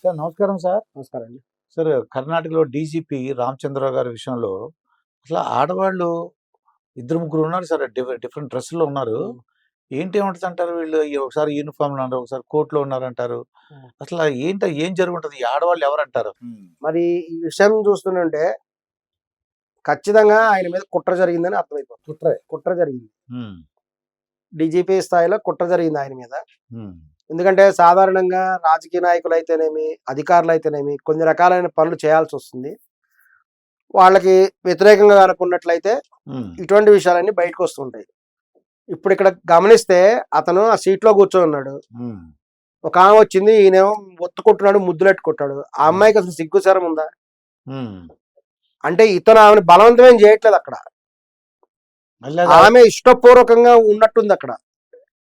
Sir నమస్కారం sir. నమస్కారం అండి. సార్ కర్ణాటకలో డీజీపీ రామచంద్రరావు గారి విషయంలో అసలు ఆడవాళ్ళు ఇద్దరు ముగ్గురు ఉన్నారు సార్. డిఫరెంట్ డ్రెస్సుల్లో ఉన్నారు. హ్మ్. ఏంటి ఏమంటది అంటారు వీళ్ళు ఒకసారి యూనిఫామ్లో ఉన్నారు, ఒకసారి కోర్టులో ఉన్నారంటారు. హ్మ్. అసలు ఏం జరుగుంటది? ఈ ఆడవాళ్ళు ఎవరంటారు? మరి ఈ విషయం చూస్తుంటే ఖచ్చితంగా ఆయన మీద కుట్ర జరిగిందని అర్థమైపోతుంది. కుట్ర జరిగింది. డీజీపీ స్థాయిలో కుట్ర జరిగింది ఆయన మీద. ఎందుకంటే సాధారణంగా రాజకీయ నాయకులు అయితేనేమి, అధికారులు అయితేనేమి కొన్ని రకాలైన పనులు చేయాల్సి వస్తుంది. వాళ్ళకి వ్యతిరేకంగా అనుకున్నట్లయితే ఇటువంటి విషయాలన్నీ బయటకు వస్తుంటాయి. ఇప్పుడు ఇక్కడ గమనిస్తే అతను ఆ సీట్లో కూర్చొని ఉన్నాడు. ఒక ఆమె వచ్చింది, ఈయనేమో ఒత్తుకుంటున్నాడు, ముద్దులెట్టుకుంటాడు. ఆ అమ్మాయికి అసలు సిగ్గుచరం ఉందా? అంటే ఇతను ఆమెను బలవంతమేం చేయట్లేదు అక్కడ. ఆమె ఇష్టపూర్వకంగా ఉన్నట్టుంది అక్కడ.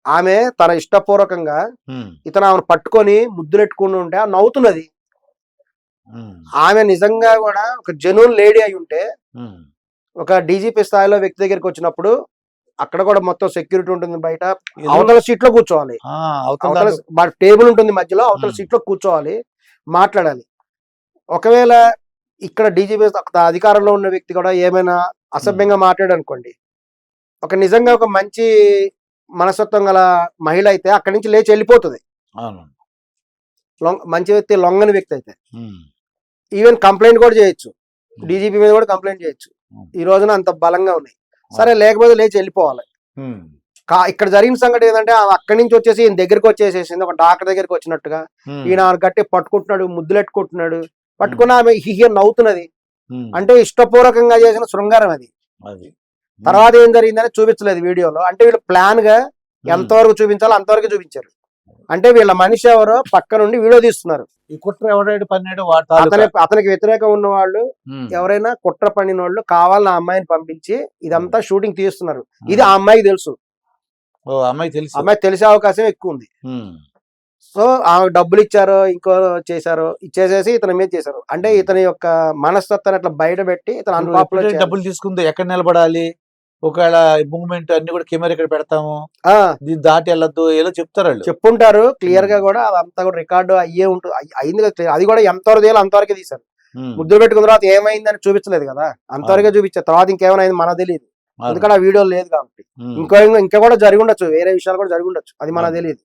ఆమె తన ఇష్టపూర్వకంగా ఇతను ఆమెను పట్టుకొని ముద్దులెట్టుకుని ఉంటే ఆమె నవ్వుతున్నది. ఆమె నిజంగా కూడా ఒక జెన్యూన్ లేడీ అయి ఉంటే ఒక డీజీపీ స్థాయిలో వ్యక్తి దగ్గరికి వచ్చినప్పుడు అక్కడ కూడా మొత్తం సెక్యూరిటీ ఉంటుంది, బయట అవతల సీట్ లో కూర్చోవాలి, అవతల టేబుల్ ఉంటుంది మధ్యలో, అవతల సీట్ లో కూర్చోవాలి, మాట్లాడాలి. ఒకవేళ ఇక్కడ డీజీపీ అధికారంలో ఉన్న వ్యక్తి కూడా ఏమైనా అసభ్యంగా మాట్లాడనుకోండి, ఒక నిజంగా ఒక మంచి మనస్తత్వం గల మహిళ అయితే అక్కడి నుంచి లేచి వెళ్ళిపోతుంది. మంచి వ్యక్తి, లొంగని వ్యక్తి అయితే ఈవెన్ కంప్లైంట్ కూడా చేయొచ్చు, డీజీపీ మీద కూడా కంప్లైంట్ చేయొచ్చు. ఈ రోజున అంత బలంగా ఉన్నాయి. సరే, లేకపోతే లేచి వెళ్ళిపోవాలి. ఇక్కడ జరిగిన సంగతి ఏంటంటే అక్కడి నుంచి వచ్చేసి ఈయన దగ్గరికి వచ్చేసేసింది, ఒక డాక్టర్ దగ్గరికి వచ్చినట్టుగా. ఈయన గట్టి పట్టుకుంటున్నాడు, ముద్దులెట్టుకుంటున్నాడు, పట్టుకున్న ఆమె హిహియ నవ్వుతున్నది. అంటే ఇష్టపూర్వకంగా చేసిన శృంగారం అది. తర్వాత ఏం జరిగిందని చూపించలేదు వీడియోలో. అంటే వీళ్ళు ప్లాన్ గా ఎంతవరకు చూపించాలో అంతవరకు చూపించారు. అంటే వీళ్ళ మనిషి ఎవరో పక్క నుండి వీడియో తీస్తున్నారు. ఈ కుట్ర ఎవరైనా పన్నాడు, అతనికి వ్యతిరేకం ఉన్న వాళ్ళు ఎవరైనా కుట్ర పన్నిన వాళ్ళు కావాలని ఆ అమ్మాయిని పంపించి ఇదంతా షూటింగ్ తీస్తున్నారు. ఇది ఆ అమ్మాయికి తెలుసు. అమ్మాయి తెలిసే అవకాశం ఎక్కువ ఉంది. సో ఆమె డబ్బులు ఇచ్చారో ఇంకో చేశారో, ఇచ్చేసేసి ఇతని మీద చేశారు. అంటే ఇతని యొక్క మనస్తత్వాన్ని అట్లా బయట పెట్టి ఇతను అన్పాపులర్. డబ్బులు తీసుకుంది, ఎక్కడ నిలబడాలి, ఒకవేళ మూవ్మెంట్ అన్ని కూడా కెమెరా ఇక్కడ పెడతాము, దీన్ని దాటి వెళ్ళొద్దు, ఏదో చెప్తారు, చెప్పుంటారు క్లియర్ గా కూడా. అదంతా కూడా రికార్డు అయ్యే ఉంటుంది, అయింది కదా. అది కూడా ఎంతవరకు తీయాలి అంతవరకే తీశారు. ముద్దులు పెట్టుకున్న తర్వాత ఏమైందని చూపించలేదు కదా, అంతవరకే చూపించారు. తర్వాత ఇంకేమైనా మనకు తెలియదు, ఎందుకంటే ఆ వీడియో లేదు కాబట్టి. ఇంకా కూడా జరిగి ఉండొచ్చు, వేరే విషయాలు కూడా జరిగి ఉండొచ్చు, అది మనకు తెలియదు.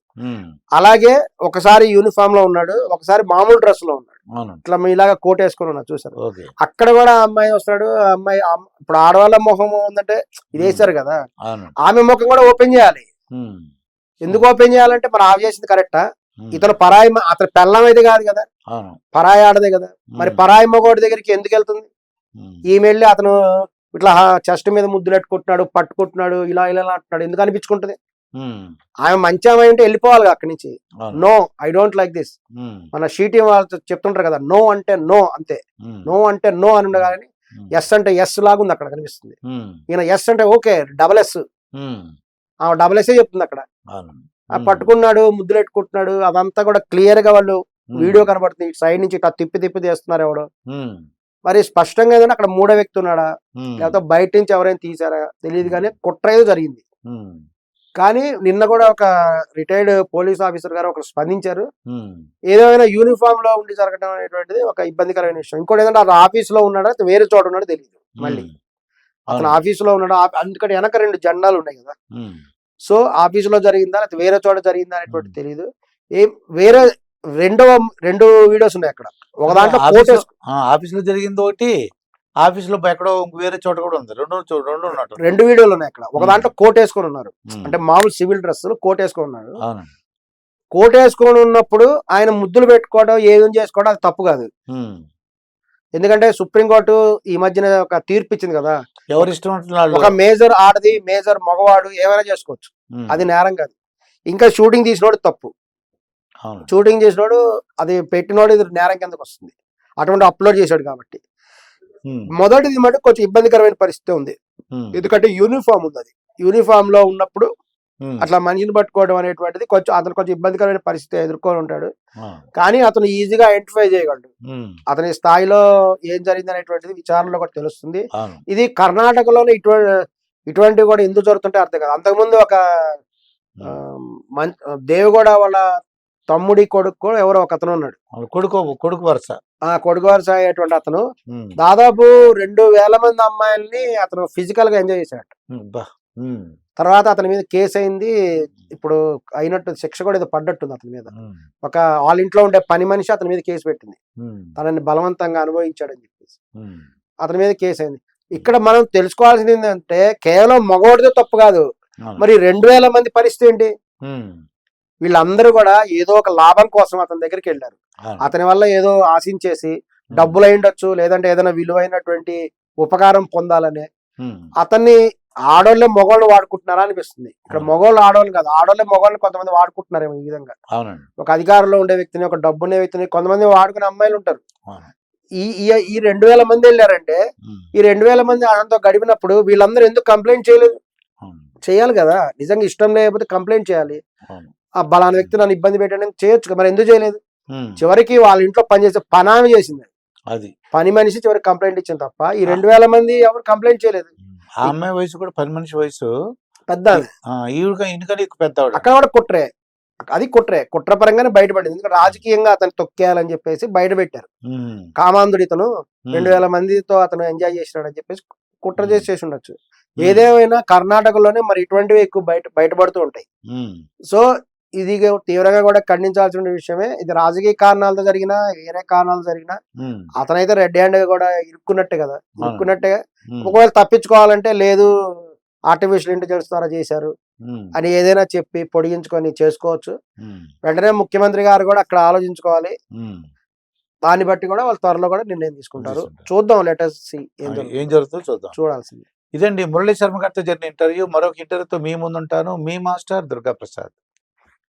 అలాగే ఒకసారి యూనిఫామ్ లో ఉన్నాడు, ఒకసారి మామూలు డ్రెస్ లో ఉన్నాడు, ఇట్లా ఇలాగా కోట్ వేసుకుని ఉన్నాడు, చూసారు. అక్కడ కూడా అమ్మాయి వస్తాడు. అమ్మాయి ఇప్పుడు ఆడవాళ్ళ ముఖం ఉందంటే ఇది వేసారు కదా, ఆమె ముఖం కూడా ఓపెన్ చేయాలి. ఎందుకు ఓపెన్ చేయాలంటే మరి ఆమె చేసింది కరెక్టా? ఇతను పరాయి, అతను పెళ్ళం అయితే కాదు కదా, పరాయి ఆడదే కదా. మరి పరాయి మగోడి దగ్గరికి ఎందుకు వెళ్తుంది? ఈమె వెళ్ళి అతను ఇట్లా చెస్ట్ మీద ముద్దులు పెట్టుకుంటున్నాడు, పట్టుకుంటున్నాడు, ఇలా ఇలా అంటున్నాడు, ఎందుకు అనిపించుకుంటది? ఆమె మంచి ఆమె అంటే వెళ్ళిపోవాలి అక్కడి నుంచి. No, I don't like this. మన షీటీ వాళ్ళు చెప్తుంటారు కదా, నో అంటే నో, అంతే. నో అంటే నో అని ఉండగానే ఎస్ అంటే ఎస్ లాగా ఉంది అక్కడ కనిపిస్తుంది. ఈయన ఎస్ అంటే ఓకే, డబల్ ఎస్, ఆమె డబల్ ఎస్ చెప్తుంది అక్కడ. పట్టుకున్నాడు, ముద్దులు పెట్టుకుంటున్నాడు, అదంతా కూడా క్లియర్ గా వాళ్ళు వీడియో కనబడుతుంది. సైడ్ నుంచి ఇట్లా తిప్పి తీస్తున్నారు ఎవడో. మరి స్పష్టంగా ఏదైనా అక్కడ మూడో వ్యక్తి ఉన్నాడా, లేకపోతే బయట నుంచి ఎవరైనా తీసారా తెలియదు, కానీ కుట్ర ఏదో జరిగింది. కానీ నిన్న కూడా ఒక రిటైర్డ్ పోలీస్ ఆఫీసర్ గారు ఒకరు స్పందించారు. ఏదైనా యూనిఫామ్ లో ఉండి జరగడం అనేటువంటిది ఒక ఇబ్బందికరమైన విషయం. ఇంకోటి ఏంటంటే అతను ఆఫీస్ లో ఉన్నాడా, వేరే చోట ఉన్నాడో తెలియదు. మళ్ళీ అతను ఆఫీస్ లో ఉన్నాడు, అందుకని వెనక 2 జెండాలు ఉన్నాయి కదా. సో ఆఫీస్ లో జరిగిందా లేకపోతే వేరే చోట జరిగిందా అనేటువంటి తెలియదు. వేరే రెండు వీడియోస్ ఉన్నాయి అక్కడ. ఒక దాంట్లో ఆఫీస్ లో జరిగింది ఒకటి, ఆఫీస్ లో ఎక్కడో వేరే చోట కూడా ఉంది. రెండు వీడియోలు ఉన్నాయి అక్కడ. ఒక దాంట్లో కోట్ వేసుకొని ఉన్నారు, అంటే మామూలు సివిల్ డ్రెస్ కోట్ వేసుకొని ఉన్నారు. కోట్ వేసుకొని ఉన్నప్పుడు ఆయన ముద్దులు పెట్టుకోవడం, ఏం చేసుకోవడం అది తప్పు కాదు. ఎందుకంటే సుప్రీంకోర్టు ఈ మధ్యన ఒక తీర్పు ఇచ్చింది కదా, ఎవరి ఇష్టం, ఒక మేజర్ ఆడది, మేజర్ మగవాడు ఏమైనా చేసుకోవచ్చు, అది నేరం కాదు. ఇంకా షూటింగ్ తీసినోడు తప్పు, షూటింగ్ చేసినోడు అది పెట్టినోడు ఇది నేరం కిందకు వస్తుంది, అటువంటి అప్లోడ్ చేశాడు కాబట్టి. మొదటిది మటు కొంచెం ఇబ్బందికరమైన పరిస్థితి ఉంది, ఎందుకంటే యూనిఫామ్ ఉంది. అది యూనిఫామ్ లో ఉన్నప్పుడు అట్లా మనిషిని పట్టుకోవడం అనేటువంటిది అతను కొంచెం ఇబ్బందికరమైన పరిస్థితి ఎదుర్కొని ఉంటాడు. కానీ అతను ఈజీగా ఐడెంటిఫై చేయగలడు. అతని స్థాయిలో ఏం జరిగింది అనేటువంటిది విచారణలో కూడా తెలుస్తుంది. ఇది కర్ణాటకలోనే ఇటువంటివి కూడా ఎందుకు జరుగుతుంటే అర్థం కాదు. అంతకుముందు ఒక దేవగౌడ వాళ్ళ తమ్ముడి కొడుకు ఎవరో ఒక అతను ఉన్నాడు. కొడుకు వరుస. ఆ కొడుకు వరుస అయ్యేటువంటి అతను ఉమ్, దాదాపు 2000 మంది అమ్మాయిల్ని అతను ఫిజికల్ గా ఎంజాయ్ చేశాడు. బా. ఉమ్, తర్వాత అతని మీద కేసు అయింది. ఇప్పుడు అయినట్టు శిక్ష కూడా ఏదో పడ్డట్టుంది అతని మీద. ఉమ్, ఒక వాళ్ళ ఇంట్లో ఉండే పని మనిషి అతని మీద కేసు పెట్టింది, ఉమ్, తనని బలవంతంగా అనుభవించాడని చెప్పేసి ఉమ్, అతని మీద కేసు అయింది. ఇక్కడ మనం తెలుసుకోవాల్సింది ఏంటంటే కేవలం మగవాడితో తప్పు కాదు, అవును. మరి 2000 మంది పరిస్థితి ఏంటి? ఉమ్, వీళ్ళందరూ కూడా ఏదో ఒక లాభం కోసం అతని దగ్గరికి వెళ్ళారు. అవును. అతని వల్ల ఏదో ఆశించేసి డబ్బులు అయిండొచ్చు, లేదంటే ఏదైనా విలువైనటువంటి ఉపకారం పొందాలనే ఉమ్, అతన్ని ఆడోళ్ళే మగవాళ్ళు వాడుకుంటున్నారా అనిపిస్తుంది. ఇక్కడ మగవాళ్ళు ఆడవాళ్ళు కాదు, ఆడోళ్ళే మగవాళ్ళని కొంతమంది వాడుకుంటున్నారేమో ఈ విధంగా. అవునండి. ఒక అధికారంలో ఉండే వ్యక్తిని, ఒక డబ్బునే వ్యక్తిని కొంతమంది వాడుకునే అమ్మాయిలు ఉంటారు. అవును. ఈ 2000 మంది వెళ్ళారంటే ఉమ్, ఈ 2000 మంది ఆయనతో గడిపినప్పుడు వీళ్ళందరూ ఎందుకు కంప్లైంట్ చేయలేదు? అవును. చేయాలి కదా, నిజంగా ఇష్టం లేకపోతే కంప్లైంట్ చేయాలి. అవును. ఆ బలానా వ్యక్తి నన్ను ఇబ్బంది పెట్టాడని చేయొచ్చు కదా, మరి ఎందుకు చేయలేదు? ఉమ్, చివరికి వాళ్ళ ఇంట్లో పనిచేసే పనామి చేసింది, అది పని మనిషి చివరికి కంప్లైంట్ ఇచ్చింది తప్ప ఈ 2000 మంది ఎవరు కంప్లైంట్ చేయలేదు. ఆ అమ్మాయి వయసు కూడా పని మనిషి వయసు. పెద్ద ఈవిడ ఎక్కువ పెద్ద ఆవిడ. అక్కడ కూడా కుట్రే, అది కుట్ర పరంగానే బయటపడింది. ఎందుకంటే రాజకీయంగా అతను తొక్కేయాలని చెప్పేసి బయట పెట్టారు. ఉమ్, కామాంధుడు ఇతను ఉమ్, 2000 మందితో అతను ఎంజాయ్ చేసినాడు అని చెప్పేసి కుట్ర చేసి ఉండొచ్చు. ఉమ్, ఏదేమైనా కర్ణాటకలోనే మరి ఇటువంటివి ఎక్కువ బయటపడుతూ ఉంటాయి. ఉమ్, సో ఇది తీవ్రంగా కూడా ఖండించాల్సిన విషయమే. ఇది రాజకీయ కారణాలతో జరిగినా వేరే కారణాలతో జరిగినా ఉమ్, అతనైతే రెడ్ హ్యాండ్ గా కూడా ఇరుక్కున్నట్టే కదా, ఇరుక్కున్నట్టే. ఉమ్, ఒకవేళ తప్పించుకోవాలంటే లేదు ఆర్టిఫిషియల్ ఇంటెలిజెన్స్ ద్వారా చేశారు ఉమ్, అని ఏదైనా చెప్పి పొడిగించుకొని చేసుకోవచ్చు. ఉమ్, వెంటనే ముఖ్యమంత్రి గారు కూడా అక్కడ ఆలోచించుకోవాలి. ఉమ్. దాన్ని బట్టి కూడా వాళ్ళు త్వరలో కూడా నిర్ణయం తీసుకుంటారు. తీసుకుంటారు. చూద్దాం, లెటర్స్ ఏం జరుగుతుందో చూద్దాం. చూడాల్సింది. ఇదండి మురళీ శర్మ గారితో జరిగిన ఇంటర్వ్యూ. మరొక ఇంటర్వ్యూతో మీ ముందుంటాను. మీ మాస్టర్ దుర్గా ప్రసాద్.